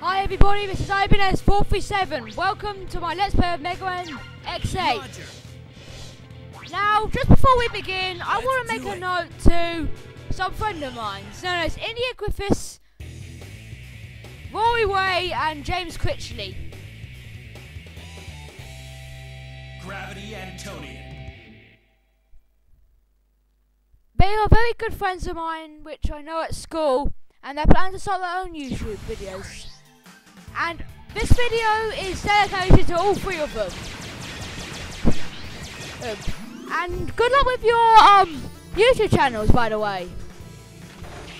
Hi everybody, this is MX8. Welcome to my Let's Play of MX8. Now, just before we begin, I want to make a note to some friend of mine, known as India Griffiths, Rory Way and James Critchley. Gravity Antonion. They are very good friends of mine, which I know at school, and they plan to start their own YouTube videos. And this video is dedicated to all three of them. And good luck with your YouTube channels, by the way.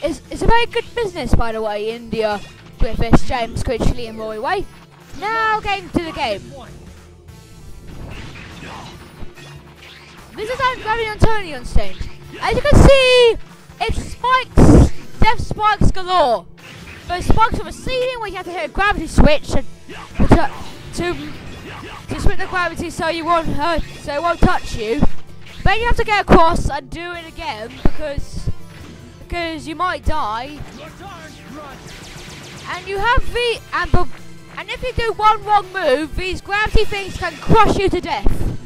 It's a very good business, by the way, India Griffiths, James Critchley and Rory Way. Now getting to the game. This is our Gravity Antonion stage. As you can see, it's spikes, death spikes galore. Those spikes from the ceiling where you have to hit a gravity switch to switch the gravity so it won't touch you. Then you have to get across and do it again because you might die. And you have and if you do one wrong move, these gravity things can crush you to death.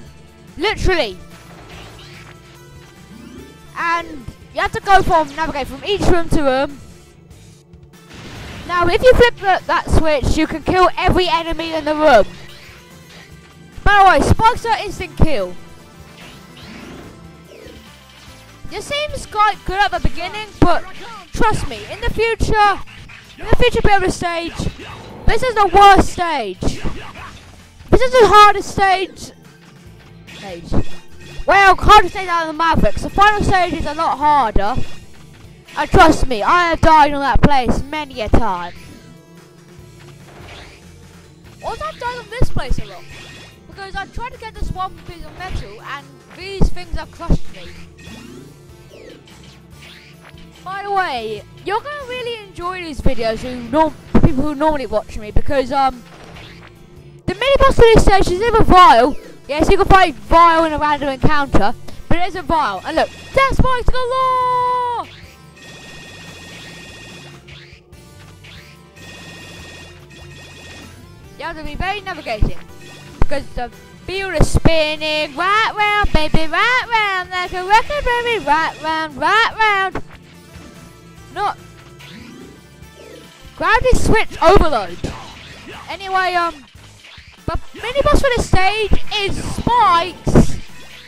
Literally. And you have to navigate from each room to room. Now, if you flip that switch, you can kill every enemy in the room. By the way, spikes are instant kill. This seems quite good at the beginning, but trust me, in the future bit of the stage, this is the worst stage. This is the hardest stage. Well, hardest stage out of the Mavericks. The final stage is a lot harder. And trust me, I have died on that place many a time. Also, I've died on this place a lot. Because I tried to get this one piece of metal and these things have crushed me. By the way, you're going to really enjoy these videos, people who normally watch me, because the mini-boss for this stage is either vile. Yes, you can fight vile in a random encounter, but it isn't vile. And look, death spikes galore! You have to be very navigating, because the field is spinning right round, baby, right round, like a record, baby, right round. Not gravity switch overload. Anyway, the mini boss for this stage is spikes.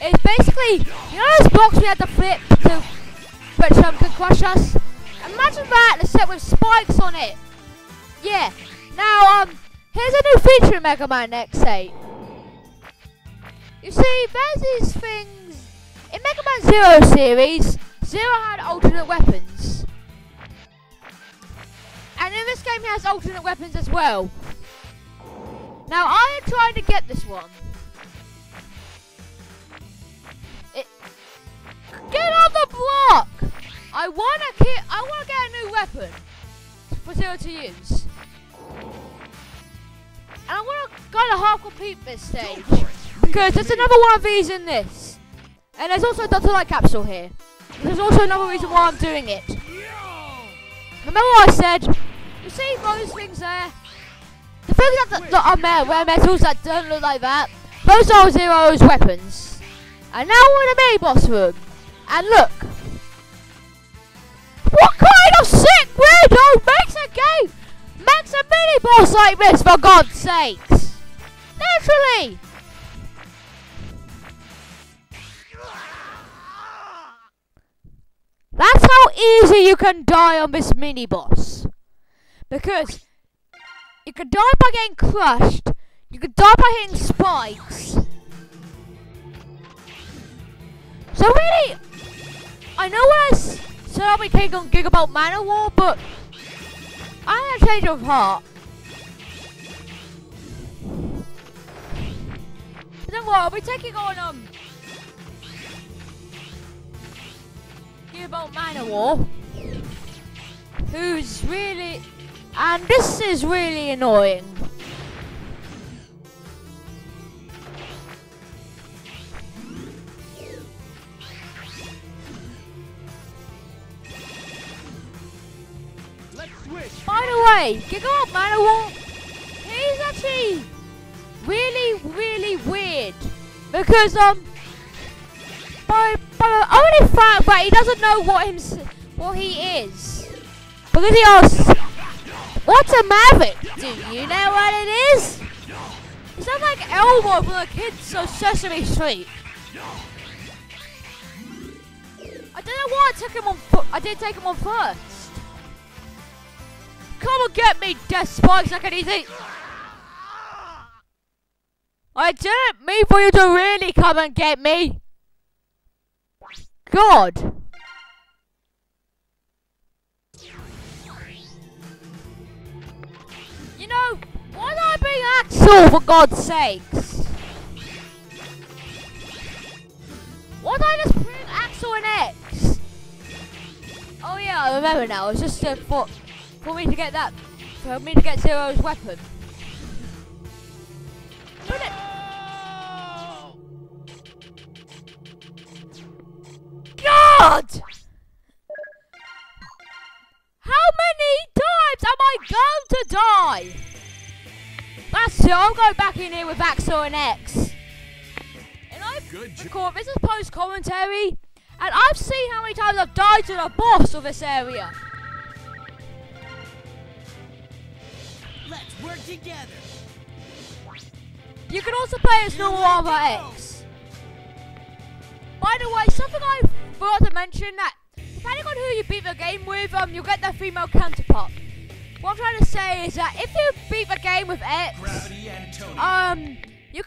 It's basically, you know those blocks we had to flip which can crush us? Imagine that, except with spikes on it. Yeah. Now, here's a new feature in Mega Man X8. You see, there's these things in Mega Man Zero series. Zero had alternate weapons. And in this game he has alternate weapons as well. Now I am trying to get this one. Get on the block! I wanna get a new weapon for Zero to use. And I wanna kinda half complete this stage. Because there's another one of these in this. And there's also a Dr. Light capsule here. There's also another reason why I'm doing it. Remember what I said? You see those things there? The things that are rare metals that don't look like that, those are Zero's weapons. And now we're in a mini-boss room. And look. What kind of sick weirdo makes a mini-boss like this, for God's sakes? Literally. That's how easy you can die on this mini-boss. Because you can die by getting crushed, you can die by hitting spikes. So really, I know when I said I'll be taking on Gigabolt Mana War, but I had a change of heart. Then what, I'll be taking on Gigabolt Mana War, who's really, and this is really annoying. Let's switch. By the way, Gigabyte Manowar, he's actually really weird because by the only fact that he doesn't know what he is, because he asks, "What's a Maverick? Do you know what it is?" It sounds like Elmo from the kids on Sesame Street. I don't know why I took him on. I did take him on first. Come and get me, Death Spikes, like an easy. I didn't mean for you to really come and get me. God. You know, why did I bring Axel, for God's sakes? Why did I just bring Axel and X? Oh yeah, I remember now. It's just for me to get that, for me to get Zero's weapon. God! How many times am I going to die? That's it, I'll go back in here with Axel and X. And this is post-commentary, and I've seen how many times I've died to the boss of this area. Let's work together. You can also play as normal Armor X. By the way, something I forgot to mention, that depending on who you beat the game with, you'll get their female counterpart. What I'm trying to say is that if you beat the game with X, Gravity Antonion. you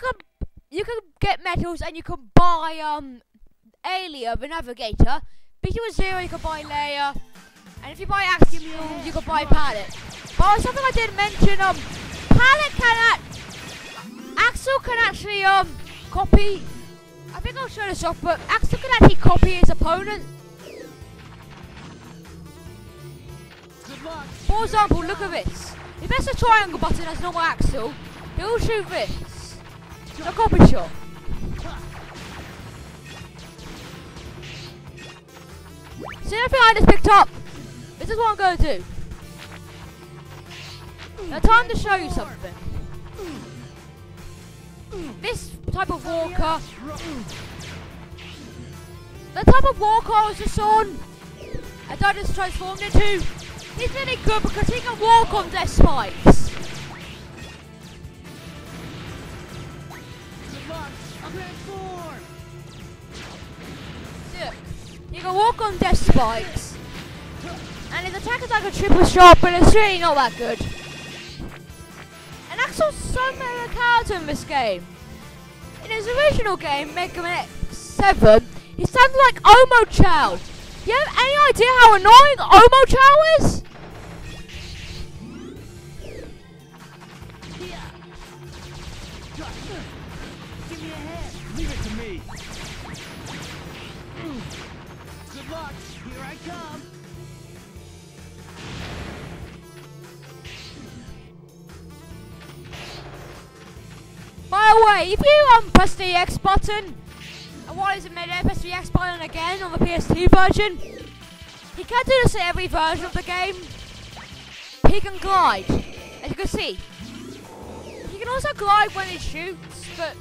can get medals and you can buy Alia, the Navigator. Beat you with Zero, you can buy Leia, and if you buy Axel, you can buy Pallet. But something I didn't mention, Pallet can Axel can actually copy. I think I'll show this off, but Axel can actually copy his opponent. For example, look at this. If he presses the triangle button as normal Axel, he'll shoot this. It's a copy shot. See everything I just picked up? This is what I'm going to do. Now time to show you something. This type of walker, the type of walker I was just on, and I just transformed into, he's really good because he can walk on Death Spikes. Look, he can walk on Death Spikes, and his attack is like a triple shot, but it's really not that good. And Axel's so many character in this game. In his original game, Mega Man X7, he sounded like Omo Chow. You have any idea how annoying Omo Chow is? Give me a hand. Leave it to me. Good luck. Here I come. By the way, if you press the X button, and while he's in midair, press the X button again on the PS2 version, he can do this in every version of the game. He can glide, as you can see. He can also glide when he shoots, but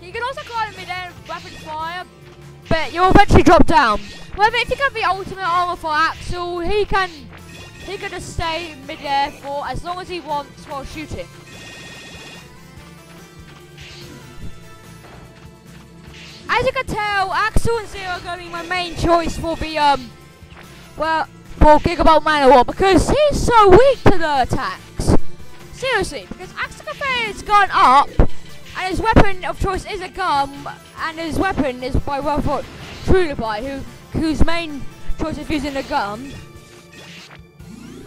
he can also glide in midair with rapid fire, but you'll eventually drop down. However, if you get the ultimate armor for Axel, he can just stay in midair for as long as he wants while shooting. As you can tell, Axel and Zero are going to be my main choice for the, for Gigabyte Manowar, because he's so weak to the attacks. Seriously, because Axel can fire his gun up, and his weapon of choice is a gun, and his weapon is by Robot Truly, whose main choice is using a gun.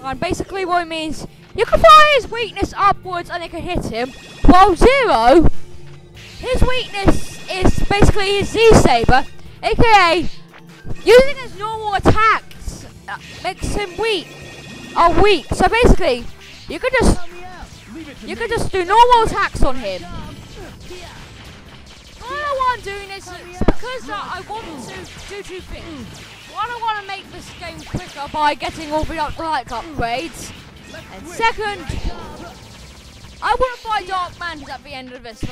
And basically what it means, you can fire his weakness upwards and it can hit him, while Zero, his weakness is basically his Z-Saber, aka using his normal attacks makes him weak. So basically, you can just do normal attacks on him. Why I'm doing this is because I want to do two things. one, I want to make this game quicker by getting all the like upgrades. And second, I want to buy Dark Mantis at the end of this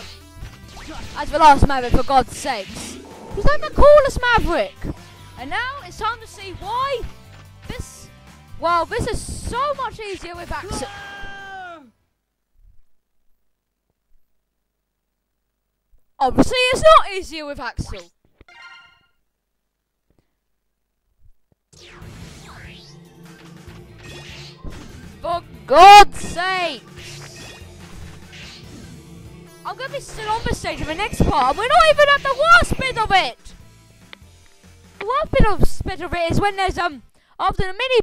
as the last Maverick, for God's sakes. He's like the coolest Maverick. And now it's time to see why this, well, this is so much easier with Axel. Obviously, it's not easier with Axel. For God's sake! I'm going to be still on the stage in the next part, and we're not even at the worst bit of it! The worst bit of it is when there's, after the mini